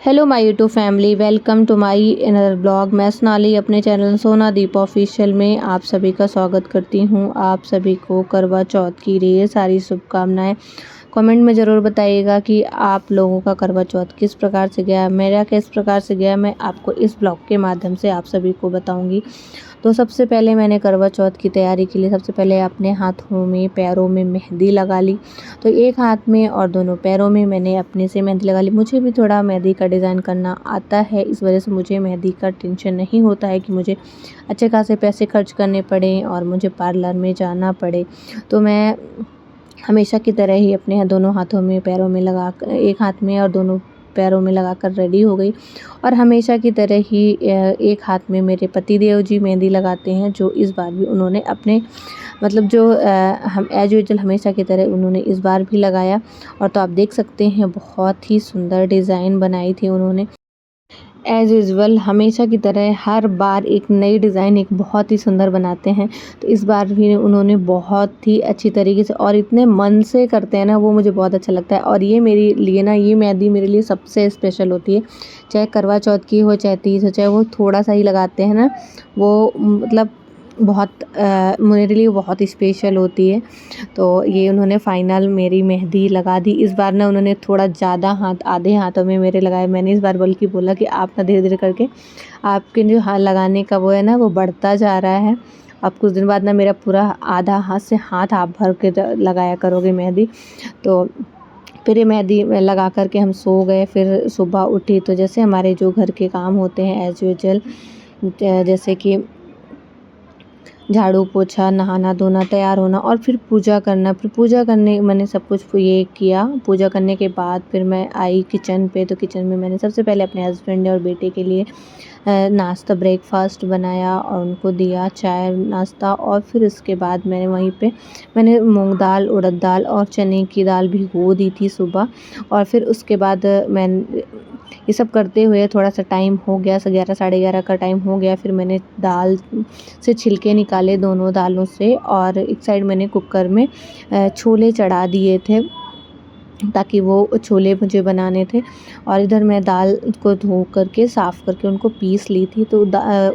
Hello my YouTube family, welcome to my another blog. मैं सोनाली अपने channel सोना दीप official में आप सभी का स्वागत करती हूँ। आप सभी को करवा चौथ की ढेर सारी शुभकामनाएं। कमेंट में ज़रूर बताइएगा कि आप लोगों का करवा चौथ किस प्रकार से गया, मेरा किस प्रकार से गया, मैं आपको इस ब्लॉग के माध्यम से आप सभी को बताऊंगी। तो सबसे पहले मैंने करवा चौथ की तैयारी के लिए सबसे पहले अपने हाथों में पैरों में मेहंदी लगा ली। तो एक हाथ में और दोनों पैरों में मैंने अपने से मेहंदी लगा ली। मुझे भी थोड़ा मेहंदी का डिज़ाइन करना आता है, इस वजह से मुझे मेहंदी का टेंशन नहीं होता है कि मुझे अच्छे खासे पैसे खर्च करने पड़े और मुझे पार्लर में जाना पड़े। तो मैं हमेशा की तरह ही अपने दोनों हाथों में पैरों में लगा कर, एक हाथ में और दोनों पैरों में लगाकर रेडी हो गई। और हमेशा की तरह ही एक हाथ में मेरे पतिदेव जी मेहंदी लगाते हैं, जो इस बार भी उन्होंने अपने मतलब जो हम एज यूजुअल हमेशा की तरह उन्होंने इस बार भी लगाया। और तो आप देख सकते हैं बहुत ही सुंदर डिज़ाइन बनाई थी उन्होंने। एज यूजुअल हमेशा की तरह हर बार एक नई डिज़ाइन एक बहुत ही सुंदर बनाते हैं। तो इस बार भी उन्होंने बहुत ही अच्छी तरीके से और इतने मन से करते हैं ना, वो मुझे बहुत अच्छा लगता है। और ये मेरे लिए ना, ये मेहंदी मेरे लिए सबसे स्पेशल होती है। चाहे करवा चौथ की हो, चाहे तीज हो, चाहे वो थोड़ा सा ही लगाते हैं ना, वो मतलब बहुत मेरे लिए बहुत स्पेशल होती है। तो ये उन्होंने फाइनल मेरी मेहंदी लगा दी। इस बार ना उन्होंने थोड़ा ज़्यादा हाथ, आधे हाथों में मेरे लगाए। मैंने इस बार बल्कि बोला कि आप ना धीरे धीरे करके आपके जो हाथ लगाने का वो है ना, वो बढ़ता जा रहा है। अब कुछ दिन बाद ना मेरा पूरा आधा हाथ से हाथ आप भर के लगाया करोगे मेहंदी। तो फिर ये मेहंदी लगा कर के हम सो गए। फिर सुबह उठी तो जैसे हमारे जो घर के काम होते हैं एज यूजुअल, जैसे कि झाड़ू पोछा, नहाना धोना, तैयार होना और फिर पूजा करना। फिर पूजा करने मैंने सब कुछ ये किया। पूजा करने के बाद फिर मैं आई किचन पे। तो किचन में मैंने सबसे पहले अपने हस्बैंड और बेटे के लिए नाश्ता ब्रेकफास्ट बनाया और उनको दिया चाय नाश्ता। और फिर उसके बाद मैंने वहीं पे मूंग दाल, उड़द दाल और चने की दाल भिगो दी थी सुबह। और फिर उसके बाद मैं ये सब करते हुए थोड़ा सा टाइम हो गया, 11 साढ़े 11 का टाइम हो गया। फिर मैंने दाल से छिलके निकाले दोनों दालों से, और एक साइड मैंने कुकर में छोले चढ़ा दिए थे ताकि वो छोले मुझे बनाने थे। और इधर मैं दाल को धो करके साफ़ करके उनको पीस ली थी। तो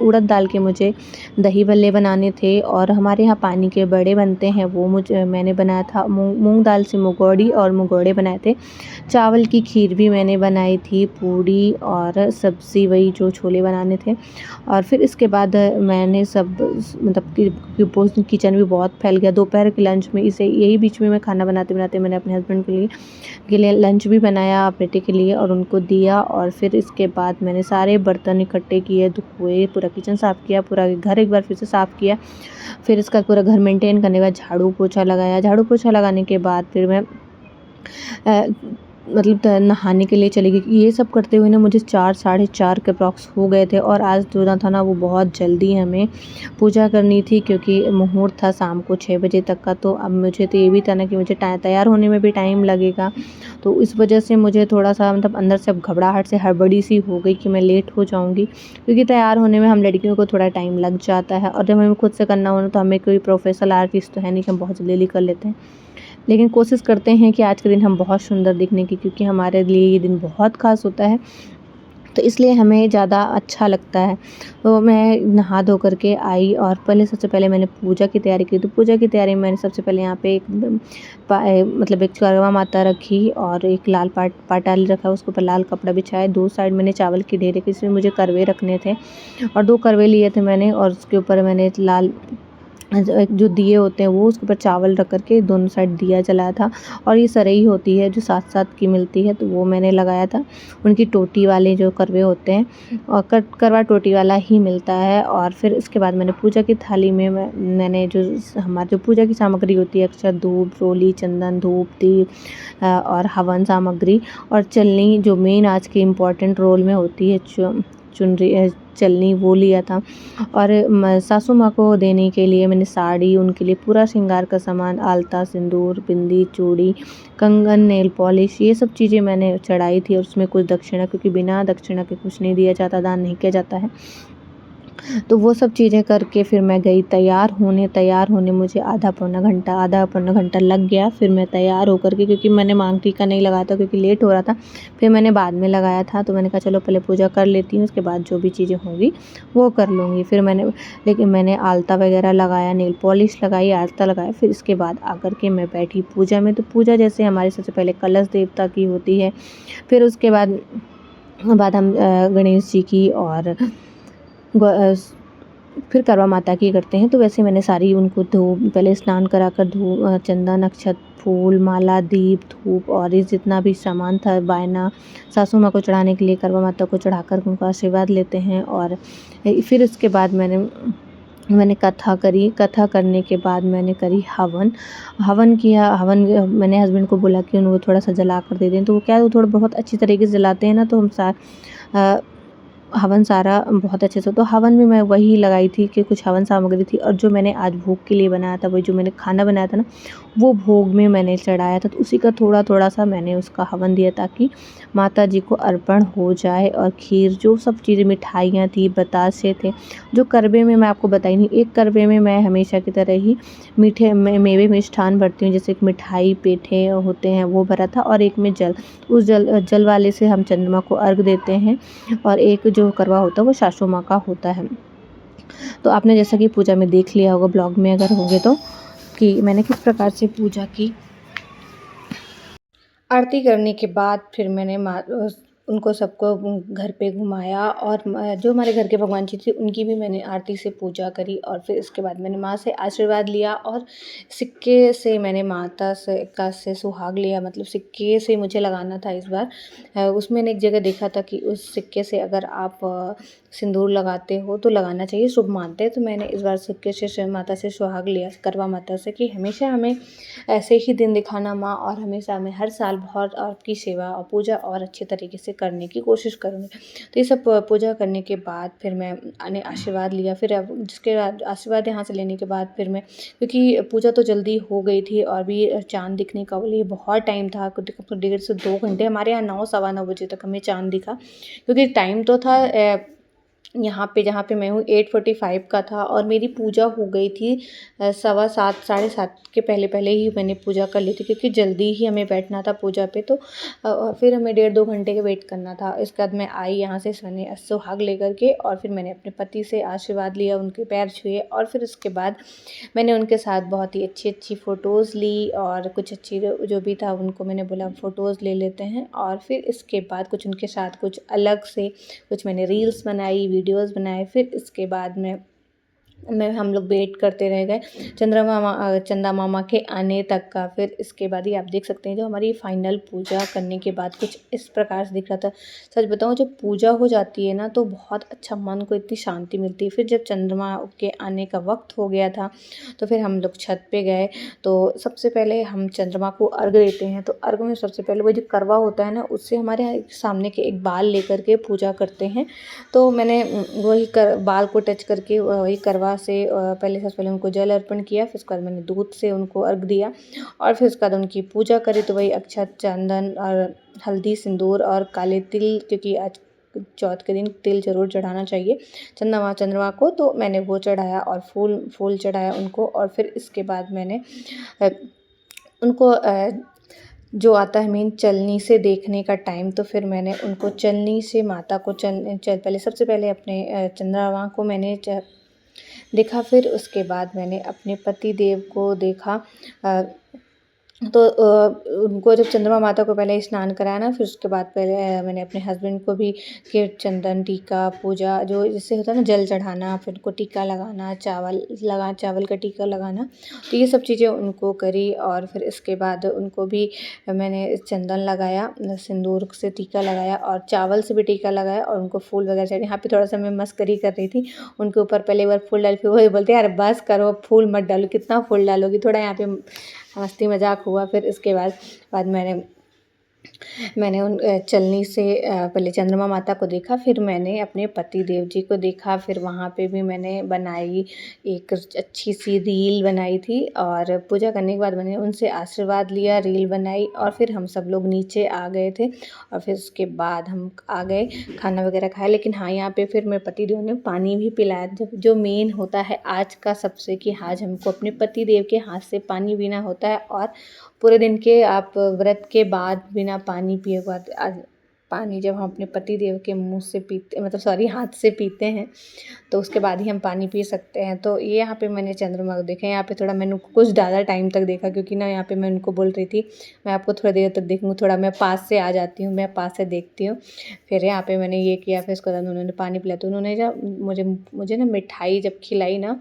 उड़द दाल के मुझे दही भल्ले बनाने थे। और हमारे यहाँ पानी के बड़े बनते हैं, वो मैंने बनाया था। मूंग दाल से मुगौड़ी और मुगौड़े बनाए थे। चावल की खीर भी मैंने बनाई थी, पूड़ी और सब्ज़ी, वही जो छोले बनाने थे। और फिर इसके बाद मैंने सब मतलब कि किचन भी बहुत फैल गया। दोपहर के लंच में इसे यही बीच में मैं खाना बनाते बनाते मैंने अपने हस्बैंड के लिए लंच भी बनाया, बेटे के लिए, और उनको दिया। और फिर इसके बाद मैंने सारे बर्तन इकट्ठे किए, धोए, पूरा किचन साफ़ किया, पूरा घर एक बार फिर से साफ़ किया। फिर इसका पूरा घर मेंटेन करने के बाद झाड़ू पोछा लगाया। झाड़ू पोछा लगाने के बाद फिर मैं मतलब नहाने के लिए चली गई। ये सब करते हुए ना मुझे 4 साढ़े 4 के अप्रॉक्स हो गए थे। और आज जो था ना, वो बहुत जल्दी हमें पूजा करनी थी क्योंकि मुहूर्त था शाम को 6 बजे तक का। तो अब मुझे तो ये भी था ना कि मुझे तैयार होने में भी टाइम लगेगा। तो इस वजह से मुझे थोड़ा सा मतलब अंदर से अब घबराहट से हड़बड़ी सी हो गई कि मैं लेट हो जाऊँगी, क्योंकि तैयार होने में हम लड़कियों को थोड़ा टाइम लग जाता है। और जब हमें खुद से करना हो ना, तो हमें कोई प्रोफेशनल आर्टिस्ट तो है नहीं कि हम बहुत जल्दी कर लेते हैं। लेकिन कोशिश करते हैं कि आज के दिन हम बहुत सुंदर दिखने की, क्योंकि हमारे लिए ये दिन बहुत ख़ास होता है। तो इसलिए हमें ज़्यादा अच्छा लगता है। तो मैं नहा धो करके आई और पहले सबसे पहले मैंने पूजा की तैयारी की। तो पूजा की तैयारी में मैंने सबसे पहले यहाँ पे मतलब एक करवा माता रखी और एक लाल पाटाली रखा, उसके ऊपर लाल कपड़ा बिछाया। 2 साइड मैंने चावल की ढेरे की, इसमें मुझे करवे रखने थे और 2 करवे लिए थे मैंने। और उसके ऊपर मैंने लाल जो दिए होते हैं वो, उसके ऊपर चावल रख कर के दोनों साइड दिया जलाया था। और ये सरई होती है जो 7-7 की मिलती है, तो वो मैंने लगाया था। उनकी टोटी वाले जो करवे होते हैं, और करवा टोटी वाला ही मिलता है। और फिर इसके बाद मैंने पूजा की थाली में मैंने जो हमारी जो पूजा की सामग्री होती है, अक्षत, धूप, रोली, चंदन, धूप, दीप और हवन सामग्री और चलनी, जो मेन आज के इम्पॉर्टेंट रोल में होती है, चुनरी चलनी, वो लिया था। और सासू माँ को देने के लिए मैंने साड़ी, उनके लिए पूरा श्रृंगार का सामान, आलता, सिंदूर, बिंदी, चूड़ी, कंगन, नेल पॉलिश, ये सब चीज़ें मैंने चढ़ाई थी। और उसमें कुछ दक्षिणा, क्योंकि बिना दक्षिणा के कुछ नहीं दिया जाता, दान नहीं किया जाता है। तो वो सब चीज़ें करके फिर मैं गई तैयार होने मुझे आधा पौना घंटा लग गया। फिर मैं तैयार होकर के, क्योंकि मैंने मांग टीका नहीं लगाया था क्योंकि लेट हो रहा था, फिर मैंने बाद में लगाया था। तो मैंने कहा चलो पहले पूजा कर लेती हूँ, उसके बाद जो भी चीज़ें होंगी वो कर लूँगी। फिर मैंने आलता वगैरह लगाया, नेल पॉलिश लगाई, आलता लगाया। फिर इसके बाद आकर के मैं बैठी पूजा में। तो पूजा जैसे हमारी सबसे पहले कलश देवता की होती है, फिर उसके बाद हम गणेश जी की और फिर करवा माता की करते हैं। तो वैसे मैंने सारी उनको पहले स्नान कराकर चंदन, अक्षत, फूल, माला, दीप, धूप और ये जितना भी सामान था, बायना, सासू माँ को चढ़ाने के लिए करवा माता को चढ़ाकर उनको आशीर्वाद लेते हैं। और फिर उसके बाद मैंने कथा करी। कथा करने के बाद मैंने करी हवन किया। मैंने हस्बैंड को बोला कि उनको थोड़ा सा जला कर दे दें। तो वो क्या है, वो थोड़ा बहुत अच्छी तरीके से जलाते हैं ना, तो हवन सारा बहुत अच्छे से। तो हवन में मैं वही लगाई थी कि कुछ हवन सामग्री थी, और जो मैंने आज भोग के लिए बनाया था, वही जो मैंने खाना बनाया था ना, वो भोग में मैंने चढ़ाया था। तो उसी का थोड़ा सा मैंने उसका हवन दिया, ताकि माता जी को अर्पण हो जाए। और खीर, जो सब चीज़ें, मिठाइयाँ थी, बतासे थे। जो करवे में मैं आपको बताई नहीं, एक करवे में मैं हमेशा की तरह ही मीठे मेवे मिष्ठान भरती हूँ, जैसे एक मिठाई, पेठे होते हैं, वो भरा था। और एक में जल, उस जल वाले से हम चंद्रमा को अर्घ देते हैं। और एक जो करवा होता है वो सासू माँ का होता है। तो आपने जैसा कि पूजा में देख लिया होगा, ब्लॉग में अगर होंगे तो, कि मैंने किस प्रकार से पूजा की। आरती करने के बाद फिर मैंने उनको सबको घर पे घुमाया, और जो हमारे घर के भगवान जी थे उनकी भी मैंने आरती से पूजा करी। और फिर इसके बाद मैंने माँ से आशीर्वाद लिया, और सिक्के से मैंने माता से सुहाग लिया। मतलब सिक्के से मुझे लगाना था इस बार। उसमें मैंने एक जगह देखा था कि उस सिक्के से अगर आप सिंदूर लगाते हो तो लगाना चाहिए, शुभ मानते हैं। तो मैंने इस बार सिक्के से माता से सुहाग लिया, करवा माता से, कि हमेशा हमें ऐसे ही दिन दिखाना माँ, और हमेशा हमें हर साल बहुत आपकी सेवा और पूजा और अच्छे तरीके से करने की कोशिश करूँगी। तो ये सब पूजा करने के बाद फिर मैंने आशीर्वाद लिया। फिर अब जिसके बाद आशीर्वाद यहाँ से लेने के बाद फिर मैं, क्योंकि पूजा तो जल्दी हो गई थी और भी चाँद दिखने का लिए बहुत टाइम था, 1.5 से 2 घंटे। हमारे यहाँ 9, सवा 9 बजे तक हमें चाँद दिखा, क्योंकि टाइम तो था यहाँ पे जहाँ पे मैं हूँ 8:45 का था, और मेरी पूजा हो गई थी 7:15, 7:30 के पहले ही मैंने पूजा कर ली थी, क्योंकि जल्दी ही हमें बैठना था पूजा पे। तो फिर हमें 1.5-2 घंटे का वेट करना था। इसके बाद मैं आई यहाँ से मैंने सुहाग लेकर के, और फिर मैंने अपने पति से आशीर्वाद लिया, उनके पैर छुए। और फिर उसके बाद मैंने उनके साथ बहुत ही अच्छी फ़ोटोज़ ली, और कुछ अच्छी जो भी था उनको मैंने बोला फ़ोटोज़ ले लेते हैं। और फिर इसके बाद कुछ उनके साथ कुछ अलग से कुछ मैंने रील्स बनाई, वीडियोज़ बनाए। फिर इसके बाद हम लोग वेट करते रह गए चंदा मामा के आने तक का। फिर इसके बाद ही आप देख सकते हैं, जो हमारी फाइनल पूजा करने के बाद कुछ इस प्रकार से दिख रहा था। सच बताऊँ, जब पूजा हो जाती है ना, तो बहुत अच्छा, मन को इतनी शांति मिलती है। फिर जब चंद्रमा के आने का वक्त हो गया था, तो फिर हम लोग छत पे गए। तो सबसे पहले हम चंद्रमा को अर्घ देते हैं। तो अर्घ में सबसे पहले वो जो करवा होता है ना, उससे हमारे सामने के एक बाल लेकर के पूजा करते हैं। तो मैंने वही बाल को टच करके वही करवा से पहले, सबसे पहले उनको जल अर्पण किया। फिर उसके बाद मैंने दूध से उनको अर्घ दिया, और फिर उसके बाद उनकी पूजा करी। तो वही अक्षत, चंदन और हल्दी, सिंदूर और काले तिल, क्योंकि आज चौथ के दिन तिल ज़रूर चढ़ाना चाहिए चंद्रमा को। तो मैंने वो चढ़ाया, और फूल चढ़ाया उनको। और फिर इसके बाद मैंने उनको जो आता है मेन चलनी से देखने का टाइम, तो फिर मैंने उनको चलनी से माता को पहले सबसे पहले अपने चंद्रमा को मैंने देखा। फिर उसके बाद मैंने अपने पति देव को देखा। तो उनको जब चंद्रमा माता को पहले स्नान कराया ना, फिर उसके बाद पहले मैंने अपने हस्बैंड को भी कि चंदन, टीका, पूजा जो जिससे होता है ना, जल चढ़ाना, फिर उनको टीका लगाना, चावल का टीका लगाना, तो ये सब चीज़ें उनको करी। और फिर इसके बाद उनको भी मैंने चंदन लगाया, सिंदूर से टीका लगाया, और चावल से भी टीका लगाया, और उनको फूल वगैरह चढ़े। यहाँ पे थोड़ा सा मैं मस्करी कर रही थी उनके ऊपर, पहले एक बार फूल डाल, फिर वही बोलते यार बस करो, फूल मत डालो, कितना फूल डालोगी, थोड़ा यहाँ पे मस्ती मजाक हुआ। फिर इसके बाद मैंने मैंने उन चलनी से पहले चंद्रमा माता को देखा, फिर मैंने अपने पति देव जी को देखा, फिर वहाँ पे भी मैंने बनाई एक अच्छी सी रील बनाई थी और पूजा करने के बाद मैंने उनसे आशीर्वाद लिया, रील बनाई और फिर हम सब लोग नीचे आ गए थे और फिर उसके बाद हम आ गए, खाना वगैरह खाया। लेकिन हाँ, यहाँ पे फिर मेरे पति देव ने पानी भी पिलाया, जो मेन होता है आज का सबसे, कि आज हमको अपने पति देव के हाथ से पानी पीना होता है। और पूरे दिन के आप व्रत के बाद बिना पानी पिए बाद पानी जब हम अपने पति देव के मुंह से पीते, मतलब सॉरी, हाथ से पीते हैं, तो उसके बाद ही हम पानी पी सकते हैं। तो ये यहाँ पे मैंने चंद्रमा को देखा। यहाँ पे थोड़ा मैंने कुछ ज़्यादा टाइम तक देखा, क्योंकि ना यहाँ पे मैं उनको बोल रही थी मैं आपको थोड़ा देर तक देखूँगी, थोड़ा मैं पास से आ जाती हूँ, मैं पास से देखती हूँ। फिर यहाँ पे मैंने ये किया, फिर उसके बाद उन्होंने पानी पिलाया। तो उन्होंने जब मुझे ना मिठाई जब खिलाई ना,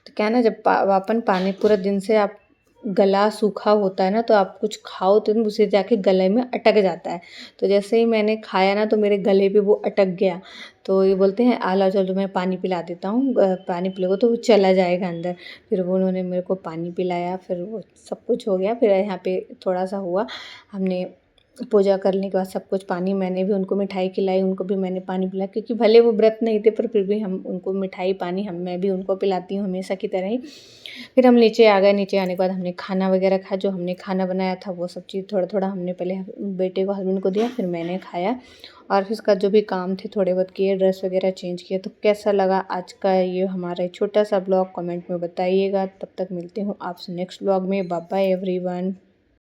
तो क्या है ना, जब अपन पानी पूरा दिन से आप गला सूखा होता है ना, तो आप कुछ खाओ तो उसे जाके गले में अटक जाता है। तो जैसे ही मैंने खाया ना, तो मेरे गले पे वो अटक गया। तो ये बोलते हैं आ लाओ चलो मैं पानी पिला देता हूँ, पानी पिलोगे तो वो चला जाएगा अंदर। फिर वो उन्होंने मेरे को पानी पिलाया, फिर वो सब कुछ हो गया। फिर यहाँ पे थोड़ा सा हुआ, हमने पूजा करने के बाद सब कुछ पानी, मैंने भी उनको मिठाई खिलाई, उनको भी मैंने पानी पिलाया, क्योंकि भले वो व्रत नहीं थे पर फिर भी हम उनको मिठाई पानी मैं भी उनको पिलाती हूँ हमेशा की तरह ही। फिर हम नीचे आ गए, नीचे आने के बाद हमने खाना वगैरह खाया, जो हमने खाना बनाया था वो सब चीज़ थोड़ा थोड़ा हमने पहले बेटे को, हस्बैंड को दिया, फिर मैंने खाया और फिर उसका जो भी काम थे थोड़े बहुत किए, ड्रेस वगैरह चेंज किया। तो कैसा लगा आज का ये हमारा छोटा सा ब्लॉग, कमेंट में बताइएगा। तब तक मिलती हूँ आपसे नेक्स्ट ब्लॉग में। Bye bye everyone.